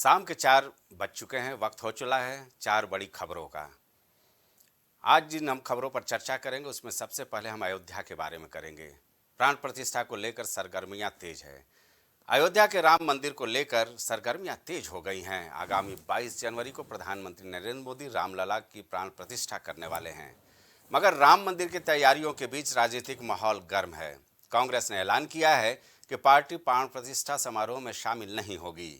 शाम के 4 बज चुके हैं। वक्त हो चला है 4 बड़ी खबरों का। आज जिन हम खबरों पर चर्चा करेंगे उसमें सबसे पहले हम अयोध्या के बारे में करेंगे। प्राण प्रतिष्ठा को लेकर सरगर्मियां तेज है। अयोध्या के राम मंदिर को लेकर सरगर्मियां तेज हो गई हैं। आगामी 22 जनवरी को प्रधानमंत्री नरेंद्र मोदी रामलला की प्राण प्रतिष्ठा करने वाले हैं। मगर राम मंदिर की तैयारियों के बीच राजनीतिक माहौल गर्म है। कांग्रेस ने ऐलान किया है कि पार्टी प्राण प्रतिष्ठा समारोह में शामिल नहीं होगी।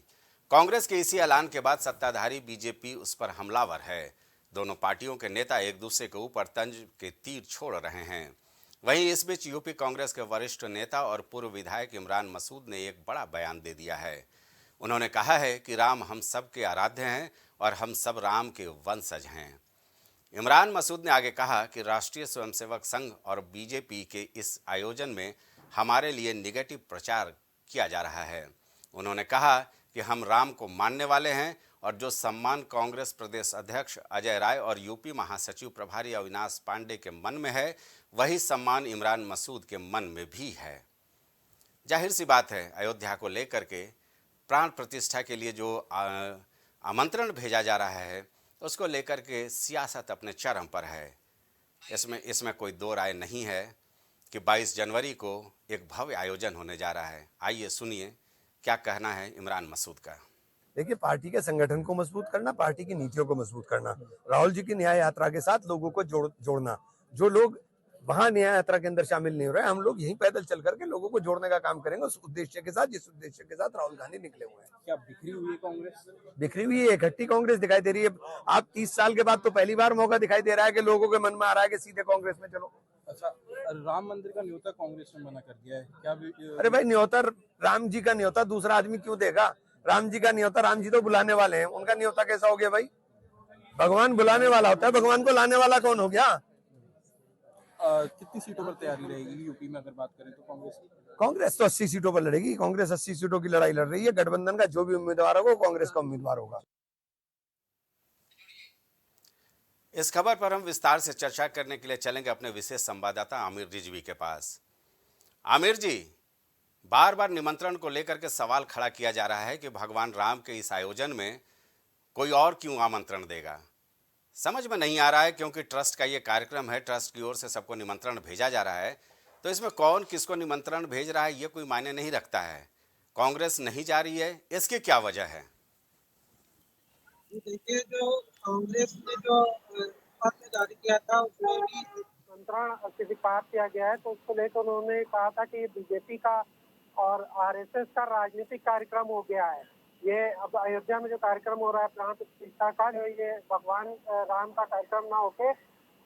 कांग्रेस के इसी ऐलान के बाद सत्ताधारी बीजेपी उस पर हमलावर है। दोनों पार्टियों के नेता एक दूसरे के ऊपर तंज के तीर छोड़ रहे हैं। वहीं इस बीच यूपी कांग्रेस के वरिष्ठ नेता और पूर्व विधायक इमरान मसूद ने एक बड़ा बयान दे दिया है। उन्होंने कहा है कि राम हम सब के आराध्य हैं और हम सब राम के वंशज हैं। इमरान मसूद ने आगे कहा कि राष्ट्रीय स्वयंसेवक संघ और बीजेपी के इस आयोजन में हमारे लिए निगेटिव प्रचार किया जा रहा है। उन्होंने कहा कि हम राम को मानने वाले हैं और जो सम्मान कांग्रेस प्रदेश अध्यक्ष अजय राय और यूपी महासचिव प्रभारी अविनाश पांडे के मन में है, वही सम्मान इमरान मसूद के मन में भी है। जाहिर सी बात है, अयोध्या को लेकर के प्राण प्रतिष्ठा के लिए जो आमंत्रण भेजा जा रहा है उसको लेकर के सियासत अपने चरम पर है। इसमें कोई दो राय नहीं है कि 22 जनवरी को एक भव्य आयोजन होने जा रहा है। आइए सुनिए क्या कहना है इमरान मसूद का। देखिए, पार्टी के संगठन को मजबूत करना, पार्टी की नीतियों को मजबूत करना, राहुल जी की न्याय यात्रा के साथ लोगों को जोड़ना। जो लोग वहां न्याय यात्रा के अंदर शामिल नहीं हो रहे, हम लोग यहीं पैदल चल करके लोगों को जोड़ने का काम करेंगे उस उद्देश्य के साथ, जिस उद्देश्य के साथ राहुल गांधी निकले हुए हैं। क्या बिखरी हुई है कांग्रेस? बिखरी हुई है, इकट्ठी कांग्रेस दिखाई दे रही है। आप 30 साल के बाद तो पहली बार मौका दिखाई दे रहा है कि लोगों के मन में आ रहा है कि सीधे कांग्रेस में चलो। अच्छा, राम मंदिर का न्योता कांग्रेस ने मना कर दिया है, क्या अरे भाई, न्योता राम जी का न्योता दूसरा आदमी क्यों देगा? राम जी का न्योता, राम जी तो बुलाने वाले हैं, उनका न्योता कैसा हो गया भाई? भगवान बुलाने वाला होता है, भगवान को लाने वाला कौन हो गया? कितनी सीटों पर तैयारी रहेगी यूपी में अगर बात करें तो कांग्रेस की? कांग्रेस तो 80 सीटों पर लड़ेगी। कांग्रेस 80 सीटों की लड़ाई लड़ रही है। गठबंधन का जो भी उम्मीदवार होगा वो कांग्रेस का उम्मीदवार होगा। इस खबर पर हम विस्तार से चर्चा करने के लिए चलेंगे अपने विशेष संवाददाता आमिर रिजवी के पास। आमिर जी, बार बार निमंत्रण को लेकर के सवाल खड़ा किया जा रहा है कि भगवान राम के इस आयोजन में कोई और क्यों आमंत्रण देगा। समझ में नहीं आ रहा है, क्योंकि ट्रस्ट का ये कार्यक्रम है, ट्रस्ट की ओर से सबको निमंत्रण भेजा जा रहा है, तो इसमें कौन किसको निमंत्रण भेज रहा है ये कोई मायने नहीं रखता है। कांग्रेस नहीं जा रही है, इसकी क्या वजह है? देखिए, जो कांग्रेस ने जो पत्र जारी किया था उसमें भी निमंत्रण स्वीकार किया गया है, तो उसको लेकर उन्होंने कहा था कि ये बीजेपी का और आरएसएस का राजनीतिक कार्यक्रम हो गया है। ये अब अयोध्या में जो कार्यक्रम हो रहा है प्राण प्रतिष्ठा का, जो ये भगवान राम का कार्यक्रम ना होके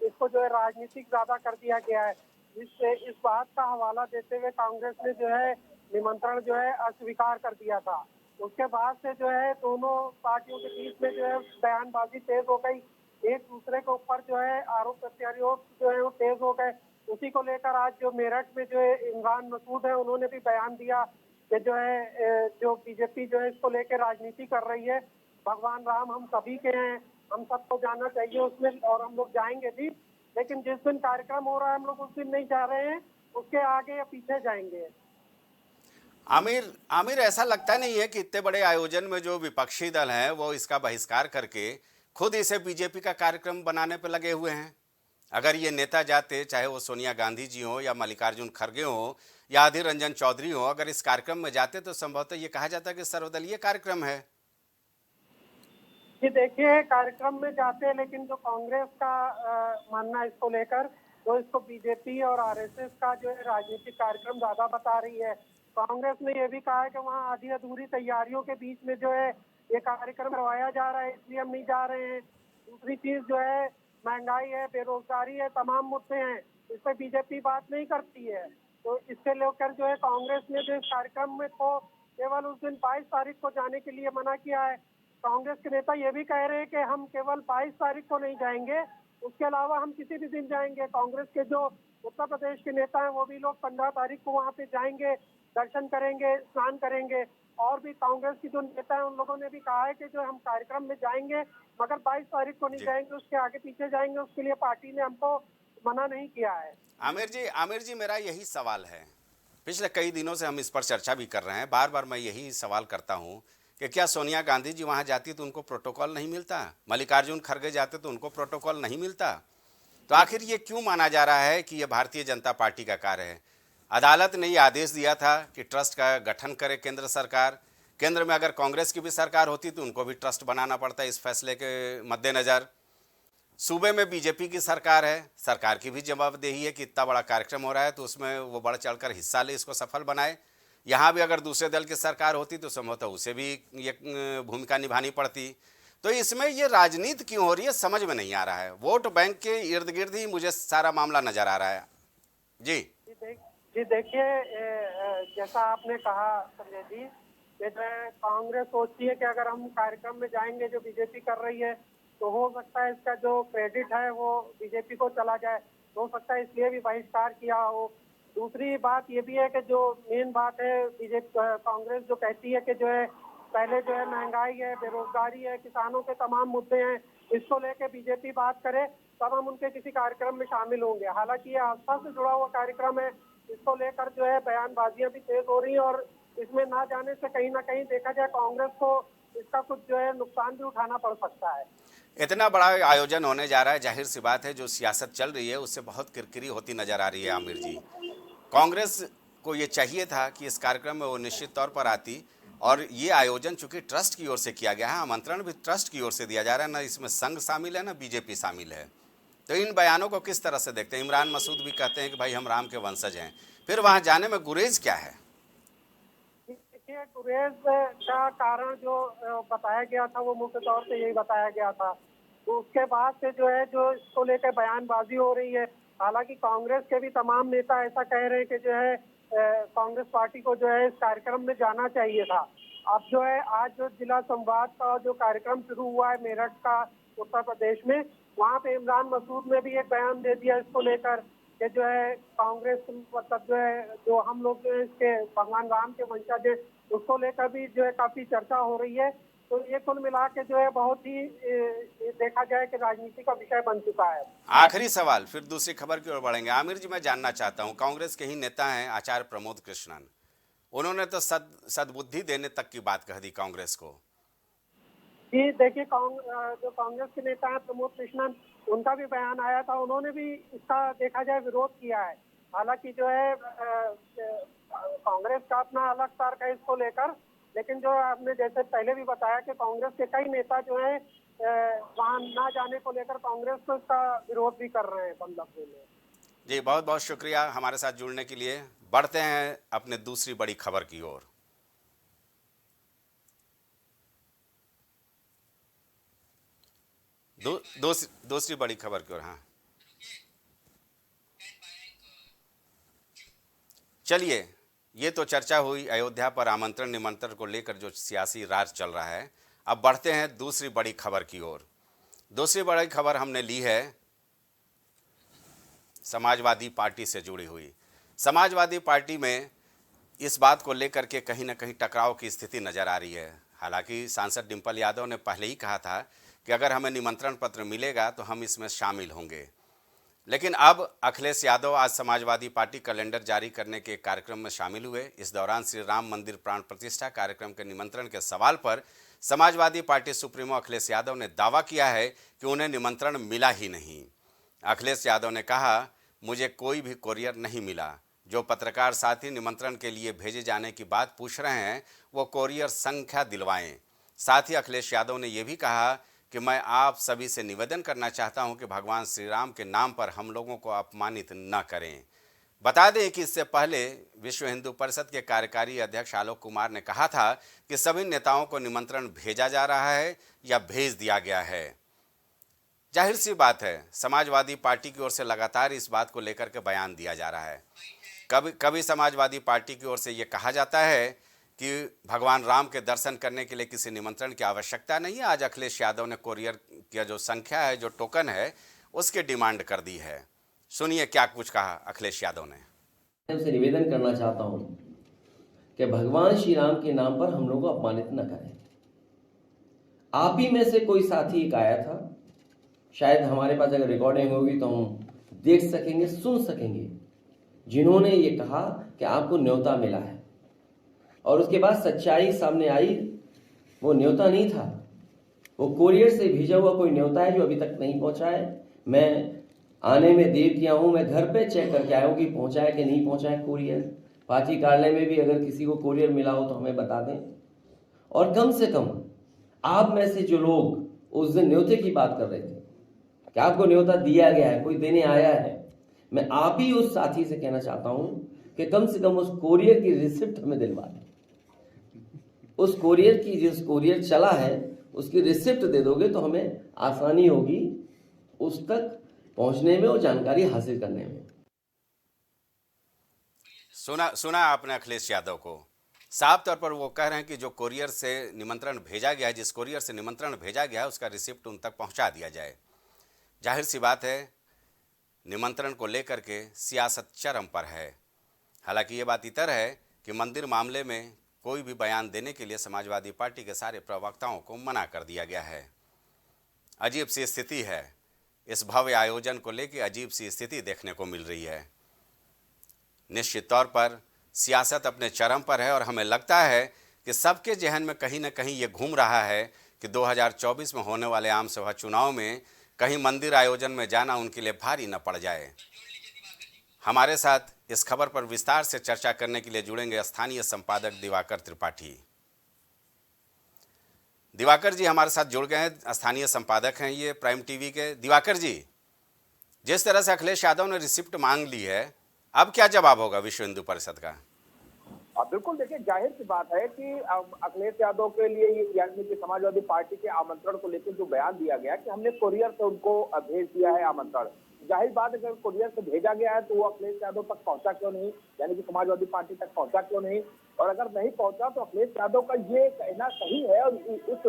इसको जो है राजनीतिक ज्यादा कर दिया गया है। जिससे इस बात का हवाला देते हुए कांग्रेस ने जो है निमंत्रण जो है अस्वीकार कर दिया था। उसके बाद से जो है दोनों पार्टियों के बीच में जो है बयानबाजी तेज हो गई। एक दूसरे के ऊपर जो है आरोप प्रत्यारोप जो है वो तेज हो गए। उसी को लेकर आज जो मेरठ में जो है इमरान मसूद है उन्होंने भी बयान दिया कि जो है जो बीजेपी जो है इसको लेकर राजनीति कर रही है। भगवान राम हम सभी के हैं, हम सबको जाना चाहिए उसमें और हम लोग जाएंगे भी, लेकिन जिस दिन कार्यक्रम हो रहा है हम लोग उस दिन नहीं जा रहे हैं, उसके आगे या पीछे जाएंगे। आमिर, ऐसा लगता नहीं है कि इतने बड़े आयोजन में जो विपक्षी दल हैं वो इसका बहिष्कार करके खुद इसे बीजेपी का कार्यक्रम बनाने पर लगे हुए हैं? अगर ये नेता जाते, चाहे वो सोनिया गांधी जी हो या मल्लिकार्जुन खड़गे हो या अधीर रंजन चौधरी हो, अगर इस कार्यक्रम में जाते तो संभवतः ये कहा जाता कि सर्वदलीय कार्यक्रम है। जी देखिए, कार्यक्रम में जाते हैं, लेकिन जो कांग्रेस का मानना है इसको लेकर, तो इसको बीजेपी और आरएसएस का जो है राजनीतिक कार्यक्रम ज्यादा बता रही है। कांग्रेस ने यह भी कहा है कि वहाँ आधी अधूरी तैयारियों के बीच में जो है ये कार्यक्रम करवाया जा रहा है, इसलिए हम नहीं जा रहे हैं। दूसरी चीज जो है महंगाई है, बेरोजगारी है, तमाम मुद्दे हैं, इस पर बीजेपी बात नहीं करती है। तो इससे लेकर जो है कांग्रेस ने जो इस कार्यक्रम में को केवल उस दिन 22 तारीख को जाने के लिए मना किया है। कांग्रेस के नेता ये भी कह रहे हैं कि हम केवल 22 तारीख को नहीं जाएंगे, उसके अलावा हम किसी भी दिन जाएंगे। कांग्रेस के जो उत्तर प्रदेश के नेता हैं वो भी लोग 15 तारीख को वहां पे जाएंगे, दर्शन करेंगे, स्नान करेंगे। और भी कांग्रेस की जो नेता हैं उन लोगों ने भी कहा है कि जो हम कार्यक्रम में जाएंगे मगर 22 तारीख को नहीं जाएंगे, उसके आगे पीछे जाएंगे, उसके लिए पार्टी ने हमको मना नहीं किया है। आमिर जी, मेरा यही सवाल है। पिछले कई दिनों से हम इस पर चर्चा भी कर रहे हैं। बार बार मैं यही सवाल करता हूं कि क्या सोनिया गांधी जी वहाँ जाती तो उनको प्रोटोकॉल नहीं मिलता, मल्लिकार्जुन खड़गे जाते तो उनको प्रोटोकॉल नहीं मिलता। तो आखिर ये क्यों माना जा रहा है कि ये भारतीय जनता पार्टी का कार्य है? अदालत ने ये आदेश दिया था कि ट्रस्ट का गठन करे केंद्र सरकार। केंद्र में अगर कांग्रेस की भी सरकार होती तो उनको भी ट्रस्ट बनाना पड़ता इस फैसले के मद्देनज़र। सूबे में बीजेपी की सरकार है, सरकार की भी जवाबदेही है कि इतना बड़ा कार्यक्रम हो रहा है तो उसमें वो बढ़ चढ़कर हिस्सा ले, इसको सफल बनाए। यहाँ भी अगर दूसरे दल की सरकार होती तो संभवतः उसे भी ये भूमिका निभानी पड़ती। तो इसमें ये राजनीति क्यों हो रही है समझ में नहीं आ रहा है। वोट बैंक के इर्द गिर्द ही मुझे सारा मामला नजर आ रहा है। जी जी देखिए, जैसा आपने कहा संजय जी, कि कांग्रेस सोचती है कि अगर हम कार्यक्रम में जाएंगे जो बीजेपी कर रही है तो हो सकता है इसका जो क्रेडिट है वो बीजेपी को चला जाए, तो हो सकता है इसलिए भी बहिष्कार किया हो। दूसरी बात ये भी है कि जो मेन बात है, बीजेपी कांग्रेस जो कहती है कि जो है पहले जो है महंगाई है, बेरोजगारी है, किसानों के तमाम मुद्दे हैं, इसको लेके बीजेपी बात करे तब हम उनके किसी कार्यक्रम में शामिल होंगे। हालांकि ये आस्था से जुड़ा हुआ कार्यक्रम है, इसको लेकर जो है बयानबाजियां भी तेज हो रही हैं और इसमें ना जाने से कहीं ना कहीं देखा जाए कांग्रेस को इसका कुछ जो है नुकसान भी उठाना पड़ सकता है। इतना बड़ा आयोजन होने जा रहा है, जाहिर सी बात है जो सियासत चल रही है उससे बहुत किरकिरी होती नजर आ रही है। आमिर जी, कांग्रेस को ये चाहिए था कि इस कार्यक्रम में वो निश्चित तौर पर आती, और ये आयोजन चूंकि ट्रस्ट की ओर से किया गया है, आमंत्रण भी ट्रस्ट की ओर से दिया जा रहा है, ना इसमें संघ शामिल है ना बीजेपी शामिल है। तो इन बयानों को किस तरह से देखते हैं? इमरान मसूद भी कहते हैं कि भाई हम राम के वंशज हैं, फिर वहां जाने में गुरेज क्या है? देखिए, गुरेज का कारण जो बताया गया था वो मुख्य तौर से यही बताया गया था। तो उसके बाद से जो है जो इसको लेकर बयानबाजी हो रही है। हालांकि कांग्रेस के भी तमाम नेता ऐसा कह रहे हैं कि जो है कांग्रेस पार्टी को जो है इस कार्यक्रम में जाना चाहिए था। अब जो है आज जो जिला संवाद का जो कार्यक्रम शुरू हुआ है मेरठ का उत्तर प्रदेश में, वहाँ पे इमरान मसूद ने भी एक बयान दे दिया इसको लेकर कि जो है कांग्रेस मतलब जो है जो हम लोग जो है इसके भगवान राम के वंशज है, उसको लेकर भी जो है काफी चर्चा हो रही है। तो ये कुल मिला के जो है बहुत ही देखा जाए कि राजनीति का विषय बन चुका है। आखिरी सवाल, फिर दूसरी खबर की ओर बढ़ेंगे। आमिर जी, मैं जानना चाहता हूं, कांग्रेस के ही नेता हैं आचार्य प्रमोद कृष्णन, उन्होंने तो सद्बुद्धि देने तक की बात कह दी कांग्रेस को। जी देखिए, जो कांग्रेस के नेता हैं प्रमोद कृष्णन, उनका भी बयान आया था, उन्होंने भी इसका देखा जाए विरोध किया है। हालांकि जो है कांग्रेस का अपना अलग तर्क है इसको लेकर, लेकिन जो आपने जैसे पहले भी बताया कि कांग्रेस के कई नेता जो है वहां ना जाने को लेकर कांग्रेस को इसका विरोध भी कर रहे हैं बंद में। जी बहुत बहुत शुक्रिया हमारे साथ जुड़ने के लिए। बढ़ते हैं अपने दूसरी बड़ी खबर की ओर। दूसरी बड़ी खबर की ओर। हाँ चलिए, ये तो चर्चा हुई अयोध्या पर आमंत्रण निमंत्रण को लेकर जो सियासी राज चल रहा है। अब बढ़ते हैं दूसरी बड़ी खबर की ओर। दूसरी बड़ी खबर हमने ली है समाजवादी पार्टी से जुड़ी हुई। समाजवादी पार्टी में इस बात को लेकर के कहीं ना कहीं टकराव की स्थिति नजर आ रही है। हालांकि सांसद डिंपल यादव ने पहले ही कहा था कि अगर हमें निमंत्रण पत्र मिलेगा तो हम इसमें शामिल होंगे, लेकिन अब अखिलेश यादव आज समाजवादी पार्टी कैलेंडर जारी करने के कार्यक्रम में शामिल हुए। इस दौरान श्री राम मंदिर प्राण प्रतिष्ठा कार्यक्रम के निमंत्रण के सवाल पर समाजवादी पार्टी सुप्रीमो अखिलेश यादव ने दावा किया है कि उन्हें निमंत्रण मिला ही नहीं। अखिलेश यादव ने कहा, मुझे कोई भी कोरियर नहीं मिला। जो पत्रकार साथी निमंत्रण के लिए भेजे जाने की बात पूछ रहे हैं वो कोरियर संख्या दिलवाएं। साथ ही अखिलेश यादव ने यह भी कहा कि मैं आप सभी से निवेदन करना चाहता हूं कि भगवान श्री राम के नाम पर हम लोगों को अपमानित न करें। बता दें कि इससे पहले विश्व हिंदू परिषद के कार्यकारी अध्यक्ष आलोक कुमार ने कहा था कि सभी नेताओं को निमंत्रण भेजा जा रहा है या भेज दिया गया है। जाहिर सी बात है, समाजवादी पार्टी की ओर से लगातार इस बात को लेकर के बयान दिया जा रहा है। कभी समाजवादी पार्टी की ओर से ये कहा जाता है कि भगवान राम के दर्शन करने के लिए किसी निमंत्रण की आवश्यकता नहीं है। आज अखिलेश यादव ने कोरियर की जो संख्या है, जो टोकन है, उसकी डिमांड कर दी है। सुनिए क्या कुछ कहा अखिलेश यादव ने। मैं उसे निवेदन करना चाहता हूं कि भगवान श्री राम के नाम पर हम लोग को अपमानित न करें। आप ही में से कोई साथी एक आया था, शायद हमारे पास अगर रिकॉर्डिंग होगी तो हम देख सकेंगे, सुन सकेंगे, जिन्होंने ये कहा कि आपको न्योता मिला है। और उसके बाद सच्चाई सामने आई वो न्योता नहीं था, वो कोरियर से भेजा हुआ कोई न्योता है जो अभी तक नहीं पहुंचा है। मैं आने में देर किया हूं, मैं घर पे चेक करके आया हूं कि पहुंचा है कि नहीं पहुंचा है कोरियर। पार्टी कार्यालय में भी अगर किसी को कोरियर मिला हो तो हमें बता दें। और कम से कम आप में से जो लोग उस दिन न्योते की बात कर रहे थे कि आपको न्योता दिया गया है, कोई देने आया है, मैं आप ही उस साथी से कहना चाहता हूं कि कम से कम उस कोरियर की रिसिप्ट हमें दिलवा दें। उस कोरियर की, जिस कोरियर चला है उसकी रिसिप्ट दे दोगे तो हमें आसानी होगी उस तक पहुंचने में और जानकारी हासिल करने में। सुना आपने अखिलेश यादव को। साफ तौर पर वो कह रहे हैं कि जो कोरियर से निमंत्रण भेजा गया है, जिस कोरियर से निमंत्रण भेजा गया है, उसका रिसिप्ट उन तक पहुंचा दिया जाए। जाहिर सी बात है, निमंत्रण को लेकर के सियासत चरम पर है। हालांकि ये बात इतर है कि मंदिर मामले में कोई भी बयान देने के लिए समाजवादी पार्टी के सारे प्रवक्ताओं को मना कर दिया गया है। अजीब सी स्थिति है, इस भव्य आयोजन को लेकर अजीब सी स्थिति देखने को मिल रही है। निश्चित तौर पर सियासत अपने चरम पर है और हमें लगता है कि सबके जहन में कहीं ना कहीं ये घूम रहा है कि 2024 में होने वाले आम सभा चुनाव में कहीं मंदिर आयोजन में जाना उनके लिए भारी न पड़ जाए। हमारे साथ इस खबर पर विस्तार से चर्चा करने के लिए जुड़ेंगे स्थानीय संपादक दिवाकर त्रिपाठी। दिवाकर जी हमारे साथ जुड़ गए हैं, स्थानीय संपादक हैं ये प्राइम टीवी के। दिवाकर जी, जिस तरह से अखिलेश यादव ने रिसिप्ट मांग ली है, अब क्या जवाब होगा विश्व हिंदू परिषद का? बिल्कुल, देखिए जाहिर सी बात है कि अखिलेश यादव के लिए ये यानी कि समाजवादी पार्टी के आमंत्रण को लेकर जो बयान दिया गया कि हमने कोरियर से उनको भेज दिया है आमंत्रण, जाहिर बात अगर कोरियर से भेजा गया है तो वो अखिलेश यादव तक पहुंचा क्यों नहीं, यानी कि समाजवादी पार्टी तक पहुंचा क्यों नहीं, और अगर नहीं पहुंचा तो अखिलेश यादव का ये कहना सही है और उस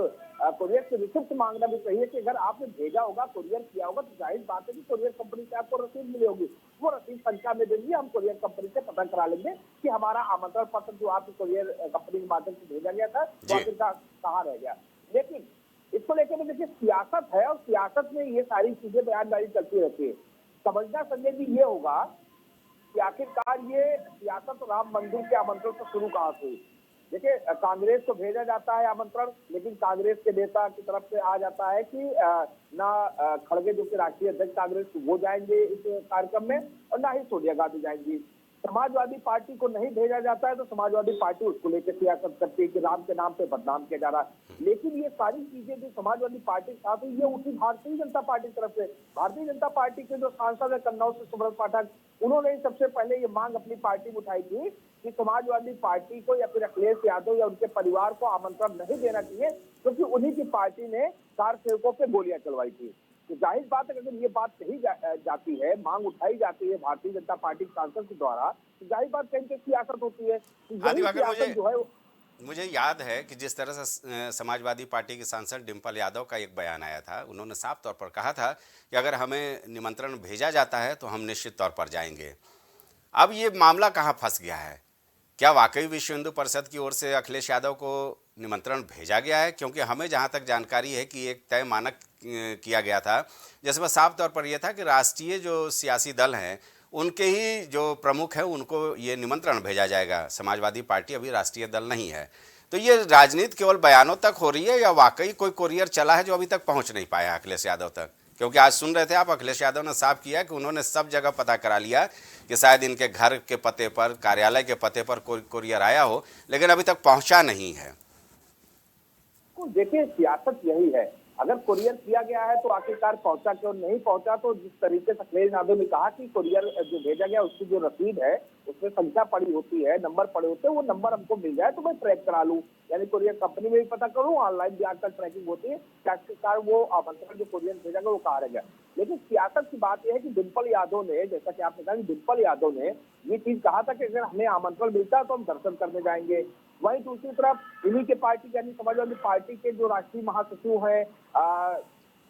कोरियर से रिसिप्ट मांगना भी सही है कि अगर आपने भेजा होगा, कोरियर किया होगा, तो जाहिर बात है कि कोरियर कंपनी से आपको रसीद मिली होगी, वो रसीद संख्या में देंगे, हम कोरियर कंपनी से पता करा लेंगे कि हमारा आमंत्रण पत्र जो आपकी कोरियर कंपनी के माध्यम से भेजा गया था वो आखिर कहाँ रह गया। लेकिन इसको लेकर देखिए सियासत है और सियासत में ये सारी चीजें बयानबाजी चलती रहती है। समझना संजय जी ये होगा कि आखिरकार ये सियासत राम मंदिर के आमंत्रण से शुरू कहाँ से हुई। देखिए कांग्रेस को भेजा जाता है आमंत्रण, लेकिन कांग्रेस के नेता की तरफ से आ जाता है कि ना खड़गे जो कि राष्ट्रीय अध्यक्ष कांग्रेस वो जाएंगे इस कार्यक्रम में और ना ही सोनिया गांधी जाएंगी। समाजवादी पार्टी को नहीं भेजा जाता है तो समाजवादी पार्टी उसको लेकर सियासत करती है कि राम के नाम पे बदनाम किया जा रहा है। लेकिन ये सारी चीजें जो समाजवादी पार्टी के साथ हुई ये उठी भारतीय जनता पार्टी की तरफ से। भारतीय जनता पार्टी के जो सांसद है कन्नौज से सुब्रत पाठक, उन्होंने सबसे पहले ये मांग अपनी पार्टी में उठाई थी कि समाजवादी पार्टी को या फिर अखिलेश यादव या उनके परिवार को आमंत्रण नहीं देना चाहिए, क्योंकि उन्हीं की पार्टी ने कार सेवकों पे गोलियां चलवाई थी। तो जाहिर बात है अगर ये बात कही जाती है, मांग उठाई जाती है भारतीय जनता पार्टी के सांसद के द्वारा, तो जाहिर बात कहीं सियासत होती है। मुझे याद है कि जिस तरह से समाजवादी पार्टी की सांसद डिम्पल यादव का एक बयान आया था, उन्होंने साफ तौर पर कहा था कि अगर हमें निमंत्रण भेजा जाता है तो हम निश्चित तौर पर जाएंगे। अब ये मामला कहाँ फंस गया है? क्या वाकई विश्व हिंदू परिषद की ओर से अखिलेश यादव को निमंत्रण भेजा गया है? क्योंकि हमें जहाँ तक जानकारी है कि एक तय मानक किया गया था जिसमें साफ तौर पर यह था कि राष्ट्रीय जो सियासी दल हैं उनके ही जो प्रमुख हैं उनको ये निमंत्रण भेजा जाएगा। समाजवादी पार्टी अभी राष्ट्रीय दल नहीं है। तो ये राजनीति केवल बयानों तक हो रही है या वाकई कोई कोरियर चला है जो अभी तक पहुंच नहीं पाया अखिलेश यादव तक? क्योंकि आज सुन रहे थे आप, अखिलेश यादव ने साफ किया कि उन्होंने सब जगह पता करा लिया कि शायद इनके घर के पते पर, कार्यालय के पते पर कोई कोरियर आया हो, लेकिन अभी तक पहुंचा नहीं है। देखिए सियासत यही है, अगर कोरियर किया गया है तो आखिरकार पहुंचा क्यों नहीं पहुंचा। तो जिस तरीके से अखिलेश यादव ने कहा कि कोरियर जो भेजा गया उसकी जो रसीद है उसमें संख्या पड़ी होती है, नंबर पड़े होते हैं, वो नंबर हमको मिल जाए तो मैं ट्रैक करा लूं, यानी कोरियर कंपनी में भी पता करूं, ऑनलाइन भी आजकल ट्रैकिंग होती है कि आखिरकार वो आमंत्रण जो कोरियर भेजा गया वो कहाँ रह गया। लेकिन सियासत की बात यह है कि डिम्पल यादव ने, जैसा कि आपने कहा, डिम्पल यादव ने ये चीज कहा था कि अगर हमें आमंत्रण मिलता है तो हम दर्शन करने जाएंगे। वहीं दूसरी तरफ इन्हीं के पार्टी यानी समाजवादी पार्टी के जो राष्ट्रीय महासचिव हैं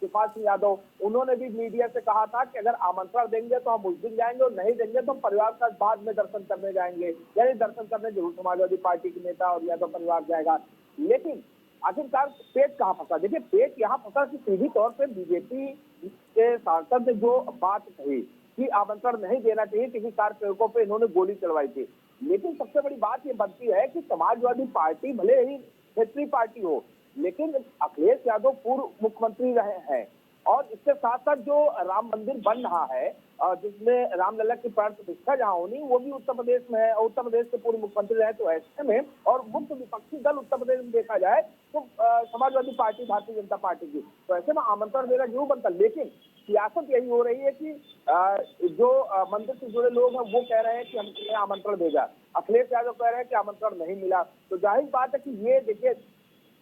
शिवपाल सिंह यादव, उन्होंने भी मीडिया से कहा था कि अगर आमंत्रण देंगे तो हम उस दिन जाएंगे और नहीं देंगे तो हम परिवार के साथ बाद में दर्शन करने जाएंगे, यानी दर्शन करने जरूर समाजवादी पार्टी के नेता और यादव परिवार जाएगा। लेकिन आखिरकार पेट कहाँ फंसा? देखिए पेट यहाँ फंसा कि सीधी तौर पर बीजेपी के सांसद ने जो बात कही कि आमंत्रण नहीं देना चाहिए किसी कार सेवकों पर इन्होंने गोली चलवाई थी। लेकिन सबसे बड़ी बात ये बनती है कि समाजवादी पार्टी भले ही क्षेत्रीय पार्टी हो, लेकिन अखिलेश यादव पूर्व मुख्यमंत्री रहे हैं और इसके साथ साथ जो राम मंदिर बन रहा है जिसमें रामलला की प्राण प्रतिष्ठा जहां होनी वो भी उत्तर प्रदेश में है और उत्तर प्रदेश के पूर्व मुख्यमंत्री रहे, तो ऐसे में और मुख्य विपक्षी दल उत्तर प्रदेश में देखा जाए तो समाजवादी पार्टी, भारतीय जनता पार्टी की, तो ऐसे में आमंत्रण देना जरूर बनता। लेकिन सियासत यही हो रही है कि जो मंदिर से जुड़े लोग हैं वो कह रहे हैं कि हमने आमंत्रण भेजा, अखिलेश यादव कह रहे हैं कि आमंत्रण नहीं मिला। तो जाहिर बात है कि ये देखिए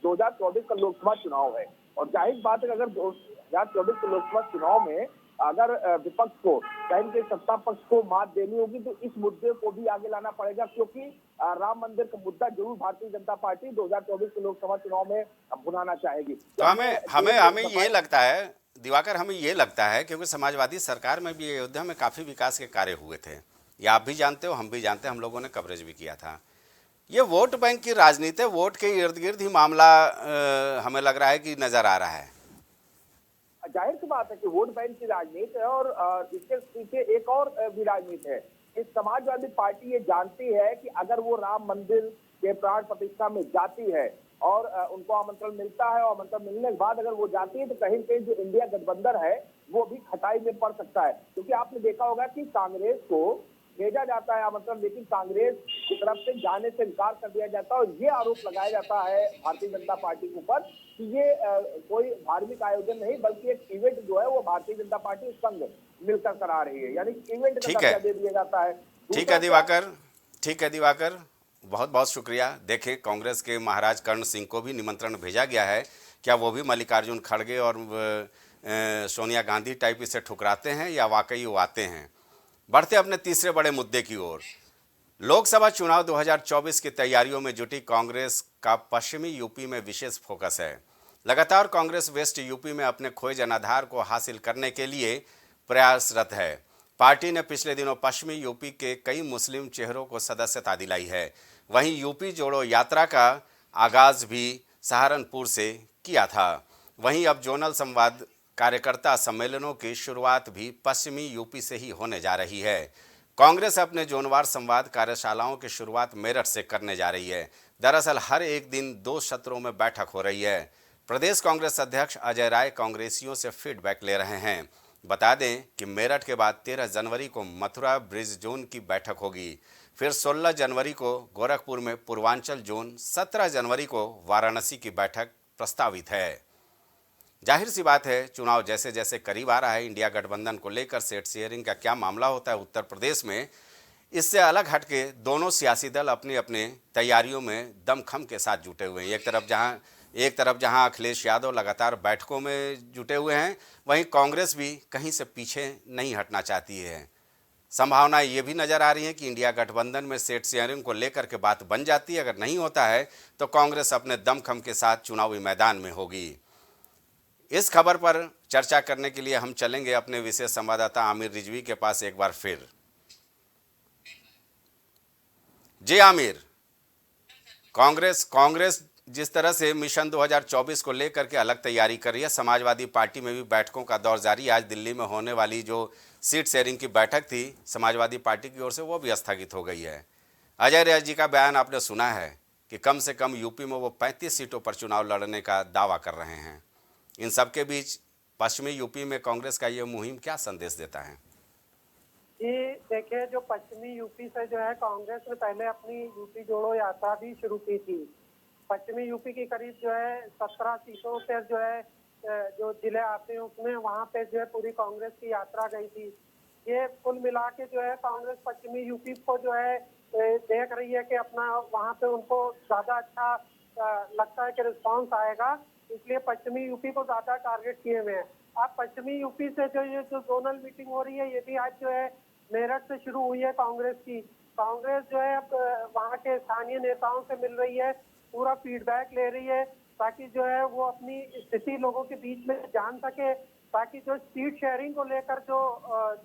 2024 का लोकसभा चुनाव है और जाहिर बात है कि अगर 2024 के लोकसभा चुनाव में अगर विपक्ष को कहीं के सत्ता पक्ष को मात देनी होगी तो इस मुद्दे को भी आगे लाना पड़ेगा, क्योंकि राम मंदिर का मुद्दा जरूर भारतीय जनता पार्टी 2024 के लोकसभा चुनाव में भुनाना चाहेगी। तो हमें ये लगता है दिवाकर, हमें ये लगता है क्योंकि समाजवादी सरकार में भी अयोध्या में काफी विकास के कार्य हुए थे, ये आप भी जानते हो, हम भी जानते हैं, हम लोगों ने कवरेज भी किया था। ये वोट बैंक की राजनीति, वोट के इर्द गिर्द ही मामला हमें लग रहा है कि नजर आ रहा है। जाहिर सी बात है कि वोट बैंक की राजनीति है और इसके पीछे एक और भी राजनीति है। इस समाजवादी पार्टी ये जानती है कि अगर वो राम मंदिर के प्राण प्रतिष्ठा में जाती है और उनको आमंत्रण मिलता है और आमंत्रण मिलने के बाद अगर वो जाती है तो कहीं कहीं जो इंडिया गठबंधन है वो भी खटाई में पड़ सकता है, क्योंकि आपने देखा होगा कि कांग्रेस को भेजा जाता है आमंत्रण, लेकिन कांग्रेस की तरफ से जाने से इनकार कर दिया जाता है और ये आरोप लगाया जाता है भारतीय जनता पार्टी के ऊपर कि ये कोई धार्मिक आयोजन नहीं बल्कि एक इवेंट जो है वो भारतीय जनता पार्टी संघ मिलकर करा रही है, यानी इवेंट का दर्जा दे दिया जाता है। ठीक है दिवाकर, बहुत बहुत शुक्रिया। देखें, कांग्रेस के महाराज कर्ण सिंह को भी निमंत्रण भेजा गया है, क्या वो भी मल्लिकार्जुन खड़गे और सोनिया गांधी टाइप इसे ठुकराते हैं या वाकई वो आते हैं? बढ़ते अपने तीसरे बड़े मुद्दे की ओर। लोकसभा चुनाव 2024 की तैयारियों में जुटी कांग्रेस का पश्चिमी यूपी में विशेष फोकस है। लगातार कांग्रेस वेस्ट यूपी में अपने खोए जनाधार को हासिल करने के लिए प्रयासरत है। पार्टी ने पिछले दिनों पश्चिमी यूपी के कई मुस्लिम चेहरों को सदस्यता दिलाई है। वहीं यूपी जोड़ो यात्रा का आगाज भी सहारनपुर से किया था। वहीं अब जोनल संवाद कार्यकर्ता सम्मेलनों की शुरुआत भी पश्चिमी यूपी से ही होने जा रही है। कांग्रेस अपने जोनवार संवाद कार्यशालाओं की शुरुआत मेरठ से करने जा रही है। दरअसल हर एक दिन 2 सत्रों में बैठक हो रही है। प्रदेश कांग्रेस अध्यक्ष अजय राय कांग्रेसियों से फीडबैक ले रहे हैं। बता दें कि मेरठ के बाद 13 जनवरी को मथुरा ब्रिज जोन की बैठक होगी, फिर 16 जनवरी को गोरखपुर में पूर्वांचल जोन, 17 जनवरी को वाराणसी की बैठक प्रस्तावित है। जाहिर सी बात है, चुनाव जैसे जैसे करीब आ रहा है, इंडिया गठबंधन को लेकर सीट शेयरिंग का क्या मामला होता है उत्तर प्रदेश में, इससे अलग हटके दोनों सियासी दल अपने अपने तैयारियों में दमखम के साथ जुटे हुए हैं। एक तरफ जहां अखिलेश यादव लगातार बैठकों में जुटे हुए हैं, वहीं कांग्रेस भी कहीं से पीछे नहीं हटना चाहती है। संभावना ये भी नजर आ रही है कि इंडिया गठबंधन में सीट शेयरिंग को लेकर के बात बन जाती है। अगर नहीं होता है तो कांग्रेस अपने दमखम के साथ चुनावी मैदान में होगी। इस खबर पर चर्चा करने के लिए हम चलेंगे अपने विशेष संवाददाता आमिर रिजवी के पास एक बार फिर। जी आमिर, कांग्रेस जिस तरह से मिशन 2024 को लेकर के अलग तैयारी कर रही है, समाजवादी पार्टी में भी बैठकों का दौर जारी। आज दिल्ली में होने वाली जो सीट शेयरिंग की बैठक थी समाजवादी पार्टी की ओर से, वो भी स्थगित हो गई है। अजय राय जी का बयान आपने सुना है कि कम से कम यूपी में वो 35 सीटों पर चुनाव लड़ने का दावा कर रहे हैं। इन सबके बीच पश्चिमी यूपी में कांग्रेस का ये मुहिम क्या संदेश देता है? ये देखिए, जो पश्चिमी यूपी से जो है कांग्रेस ने पहले अपनी यूपी जोड़ो यात्रा भी शुरू की थी। पश्चिमी यूपी की करीब जो है 17 सीटों पर जो है जो जिले आते हैं उसमें वहाँ पे जो है पूरी कांग्रेस की यात्रा गई थी। ये कुल मिला के जो है कांग्रेस पश्चिमी यूपी को जो है देख रही है कि अपना वहाँ पे उनको ज्यादा अच्छा लगता है कि रिस्पॉन्स आएगा, इसलिए पश्चिमी यूपी को ज्यादा टारगेट किए हुए हैं। अब पश्चिमी यूपी से जो ये जो जोनल मीटिंग हो रही है ये भी आज जो है मेरठ से शुरू हुई है कांग्रेस की। कांग्रेस जो है अब वहाँ के स्थानीय नेताओं से मिल रही है, पूरा फीडबैक ले रही है ताकि जो है वो अपनी स्थिति लोगों के बीच में जान सके, ताकि जो सीट शेयरिंग को लेकर जो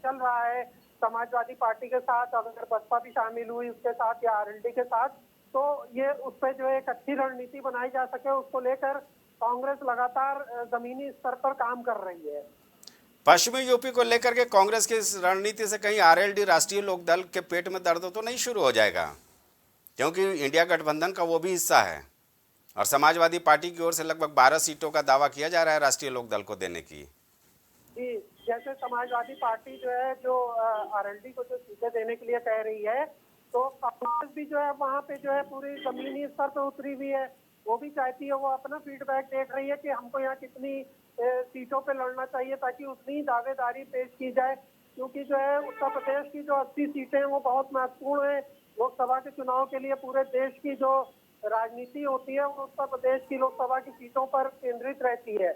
चल रहा है समाजवादी पार्टी के साथ, अगर बसपा भी शामिल हुई उसके साथ या आरएलडी के साथ, तो ये उस पर जो है एक अच्छी रणनीति बनाई जा सके, उसको लेकर कांग्रेस लगातार जमीनी स्तर पर काम कर रही है। पश्चिमी यूपी को लेकर के कांग्रेस की इस रणनीति से कहीं आरएलडी राष्ट्रीय लोक दल के पेट में दर्द तो नहीं शुरू हो जाएगा, क्योंकि इंडिया गठबंधन का वो भी हिस्सा है। और समाजवादी पार्टी की ओर से लगभग 12 सीटों का दावा किया जा रहा है राष्ट्रीय लोकदल को देने की। जी, जैसे समाजवादी पार्टी जो है जो आरएलडी को जो सीटें देने के लिए कह रही है, तो कांग्रेस भी जो है वहाँ पे जो है पूरी जमीनी स्तर पे उतरी हुई है। वो भी चाहती है, वो अपना फीडबैक देख रही है कि हमको यहाँ कितनी सीटों पे लड़ना चाहिए ताकि उतनी दावेदारी पेश की जाए, क्योंकि जो है उत्तर प्रदेश की जो 80 सीटें हैं वो बहुत महत्वपूर्ण है। लोकसभा के चुनाव के लिए पूरे देश की जो राजनीति होती है वो उत्तर प्रदेश की लोकसभा की सीटों पर केंद्रित रहती है।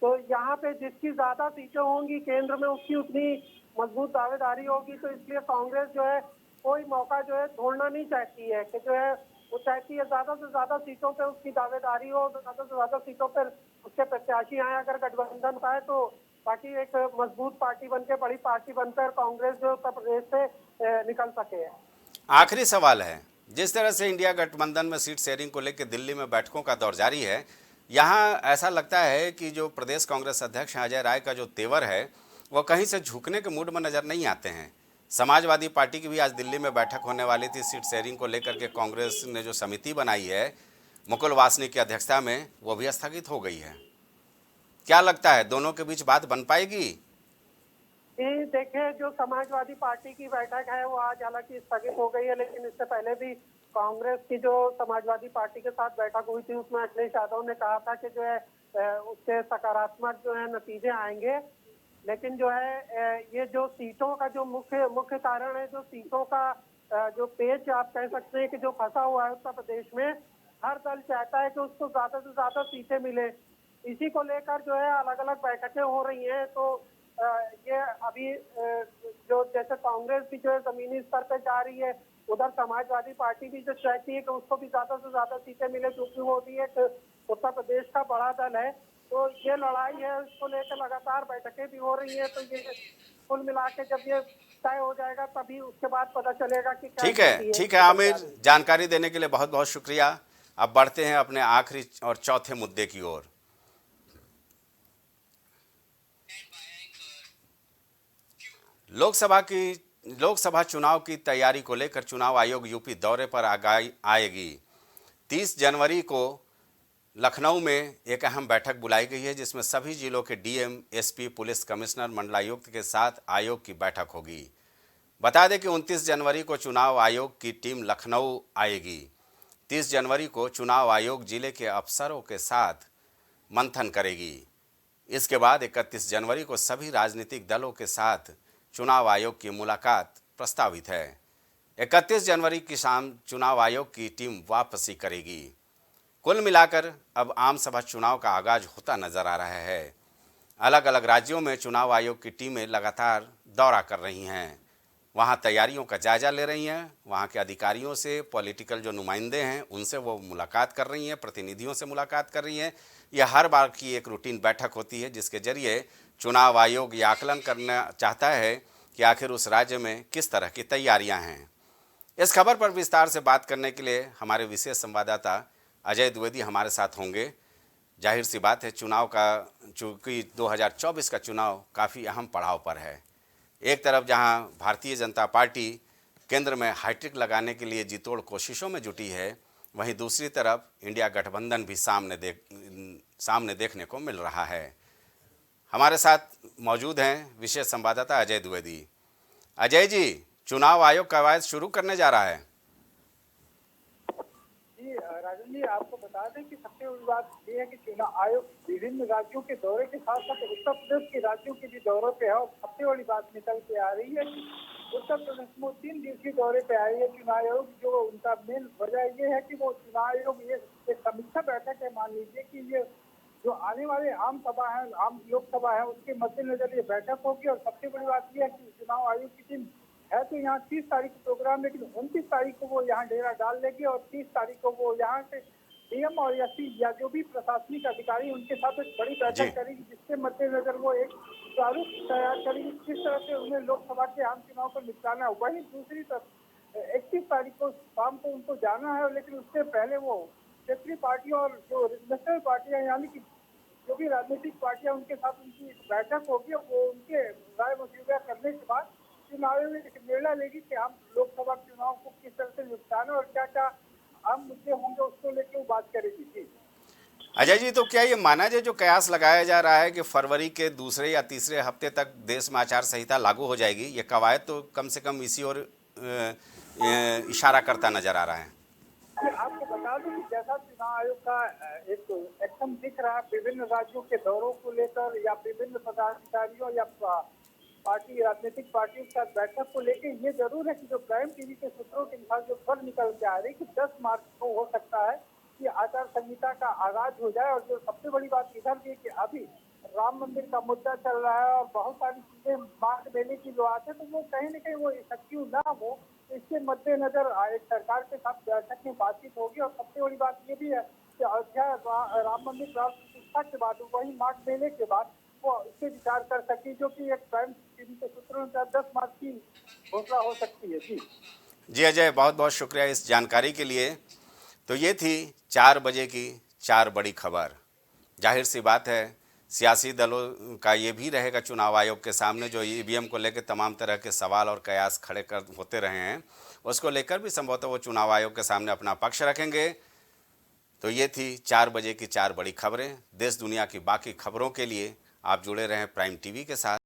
तो यहाँ पे जिसकी ज्यादा सीटें होंगी केंद्र में उसकी उतनी मजबूत दावेदारी होगी। तो इसलिए कांग्रेस जो है कोई मौका जो है छोड़ना नहीं चाहती है कि जो है वो चाहती है ज्यादा से ज्यादा सीटों पे उसकी दावेदारी हो, ज्यादा से ज्यादा सीटों पर उसके प्रत्याशी आए अगर गठबंधन का है, तो ताकि एक मजबूत पार्टी बनकर, बड़ी पार्टी बनकर कांग्रेस जो उत्तर प्रदेश से निकल सके। आखिरी सवाल है, जिस तरह से इंडिया गठबंधन में सीट शेयरिंग को लेकर दिल्ली में बैठकों का दौर जारी है, यहाँ ऐसा लगता है कि जो प्रदेश कांग्रेस अध्यक्ष अजय राय का जो तेवर है वो कहीं से झुकने के मूड में नजर नहीं आते हैं। समाजवादी पार्टी की भी आज दिल्ली में बैठक होने वाली थी सीट शेयरिंग को लेकर के। कांग्रेस ने जो समिति बनाई है मुकुल वासनिक की अध्यक्षता में, वो भी स्थगित हो गई है। क्या लगता है दोनों के बीच बात बन पाएगी? देखिए, जो समाजवादी पार्टी की बैठक है वो आज हालांकि स्थगित हो गई है, लेकिन इससे पहले भी कांग्रेस की जो समाजवादी पार्टी के साथ बैठक हुई थी उसमें अखिलेश यादव ने कहा था कि जो है उससे सकारात्मक जो है नतीजे आएंगे। लेकिन जो है ये जो सीटों का जो मुख्य कारण है, जो सीटों का जो पेच आप कह सकते हैं कि जो फंसा हुआ है उत्तर प्रदेश में, हर दल चाहता है कि उसको ज्यादा से ज्यादा सीटें मिले। इसी को लेकर जो है अलग अलग बैठकें हो रही हैं। तो ये अभी जो जैसे कांग्रेस भी जो है जमीनी स्तर पे जा रही है, उधर समाजवादी पार्टी भी जो चाहती है कि उसको भी ज्यादा से ज्यादा सीटें मिले, क्योंकि वो भी एक उत्तर प्रदेश का बड़ा दल है। तो ये लड़ाई है, इसको लेकर लगातार बैठकें भी हो रही है। तो ये कुल मिला के जब ये तय हो जाएगा तभी उसके बाद पता चलेगा कि क्या ठीक है आमिर, जानकारी देने के लिए बहुत बहुत शुक्रिया। अब बढ़ते हैं अपने आखिरी और चौथे मुद्दे की ओर। लोकसभा चुनाव की तैयारी को लेकर चुनाव आयोग यूपी दौरे पर आएगी। 30 जनवरी को लखनऊ में एक अहम बैठक बुलाई गई है, जिसमें सभी जिलों के डीएम, एसपी, पुलिस कमिश्नर, मंडलायुक्त के साथ आयोग की बैठक होगी। बता दें कि 29 जनवरी को चुनाव आयोग की टीम लखनऊ आएगी। 30 जनवरी को चुनाव आयोग जिले के अफसरों के साथ मंथन करेगी। इसके बाद 31 जनवरी को सभी राजनीतिक दलों के साथ चुनाव आयोग की मुलाकात प्रस्तावित है। 31 जनवरी की शाम चुनाव आयोग की टीम वापसी करेगी। कुल मिलाकर अब आम सभा चुनाव का आगाज होता नजर आ रहा है। अलग अलग राज्यों में चुनाव आयोग की टीमें लगातार दौरा कर रही हैं, वहां तैयारियों का जायजा ले रही हैं, वहां के अधिकारियों से, पॉलिटिकल जो नुमाइंदे हैं उनसे वो मुलाकात कर रही हैं, प्रतिनिधियों से मुलाकात कर रही हैं। यह हर बार की एक रूटीन बैठक होती है, जिसके जरिए चुनाव आयोग ये आकलन करना चाहता है कि आखिर उस राज्य में किस तरह की तैयारियां हैं। इस खबर पर विस्तार से बात करने के लिए हमारे विशेष संवाददाता अजय द्विवेदी हमारे साथ होंगे। जाहिर सी बात है, चुनाव का चूँकि 2024 का चुनाव काफ़ी अहम पड़ाव पर है। एक तरफ जहां भारतीय जनता पार्टी केंद्र में हाईटेक लगाने के लिए जीतोड़ कोशिशों में जुटी है, वहीं दूसरी तरफ इंडिया गठबंधन भी सामने देखने को मिल रहा है। हमारे साथ मौजूद हैं विशेष संवाददाता अजय द्विवेदी। अजय जी, चुनाव आयोग कवायद शुरू करने जा रहा है। जी राजन जी, आपको बता दें कि सबसे बड़ी बात ये है कि चुनाव आयोग विभिन्न राज्यों के दौरे के साथ साथ उत्तर प्रदेश के राज्यों के भी दौरे पे है। और सबसे बड़ी बात निकल के आ रही है कि उत्तर प्रदेश में 3 दिवसीय दौरे पे आई है चुनाव आयोग। जो उनका मेन वजह ये है कि वो चुनाव आयोग ये एक समीक्षा बैठक है। मान लीजिए कि ये जो आने वाले आम सभा है, आम लोकसभा है, उसके मद्देनजर ये बैठक होगी। और सबसे बड़ी बात यह है कि चुनाव आयोग की टीम है तो यहाँ 30 तारीख को प्रोग्राम, लेकिन 29 तारीख को वो यहाँ डेरा डाल लेगी और 30 तारीख को वो यहाँ से डीएम और एसपी या जो भी प्रशासनिक अधिकारी उनके साथ एक बड़ी बैठक करेगी, जिसके मद्देनजर वो एक प्रारूप तैयार करेगी किस तरह से उन्हें लोकसभा के आम चुनाव को निपटाना है। वहीं दूसरी तरफ 31 तारीख को शाम को उनको जाना है, लेकिन उससे पहले वो क्षेत्रीय पार्टियों और जो नेशनल पार्टियां यानी कि जो भी राजनीतिक पार्टियां उनके साथ उनकी बैठक होगी। वो उनके राय मशविरा करने के बाद चुनाव आयोग एक निर्णय लेगी कि हम लोकसभा चुनाव को किस तरह से निपटाना और क्या क्या अहम मुद्दे होंगे उसको लेकर वो बात करेगी। जी अजय जी, तो क्या ये माना जाए जो कयास लगाया जा रहा है कि फरवरी के दूसरे या तीसरे हफ्ते तक देश में आचार संहिता लागू हो जाएगी, ये कवायद तो कम से कम इसी ओर इशारा करता नजर आ रहा है। आपको बता दूं कि जैसा चुनाव आयोग का एक एक्शन दिख रहा है विभिन्न राज्यों के दौरों को लेकर या विभिन्न पदाधिकारियों या पार्टी राजनीतिक पार्टियों के साथ बैठक को लेकर, ये जरूर है कि जो प्राइम टीवी के सूत्रों के अनुसार जो खबर निकल के आ रही कि 10 मार्च को हो सकता है कि आचार संहिता का आगाज हो जाए। और जो सबसे बड़ी बात इधर भी कि अभी राम मंदिर का मुद्दा चल रहा है और बहुत सारी चीजें मार्ग मेले की जो आते हैं, तो वो कहीं न कहीं वो इफेक्टिव ना हो, इसके मद्देनजर एक सरकार के साथ बैठक में बातचीत होगी। और सबसे बड़ी बात ये भी है कि अयोध्या राम मंदिर प्राण प्रतिष्ठा के बाद वही मार्ग मेले के बाद वो इस पे विचार कर सकती, जो कि एक प्राइम टीवी के सूत्रों के 10 मार्च की घोषणा हो सकती है। जी अजय, बहुत बहुत शुक्रिया इस जानकारी के लिए। तो ये थी 4 बजे की 4 बड़ी खबर। जाहिर सी बात है सियासी दलों का ये भी रहेगा चुनाव आयोग के सामने, जो ईवीएम को लेकर तमाम तरह के सवाल और कयास खड़े कर होते रहे हैं, उसको लेकर भी संभवतः वो चुनाव आयोग के सामने अपना पक्ष रखेंगे। तो ये थी 4 बजे की 4 बड़ी खबरें। देश दुनिया की बाकी खबरों के लिए आप जुड़े रहें प्राइम टीवी के साथ।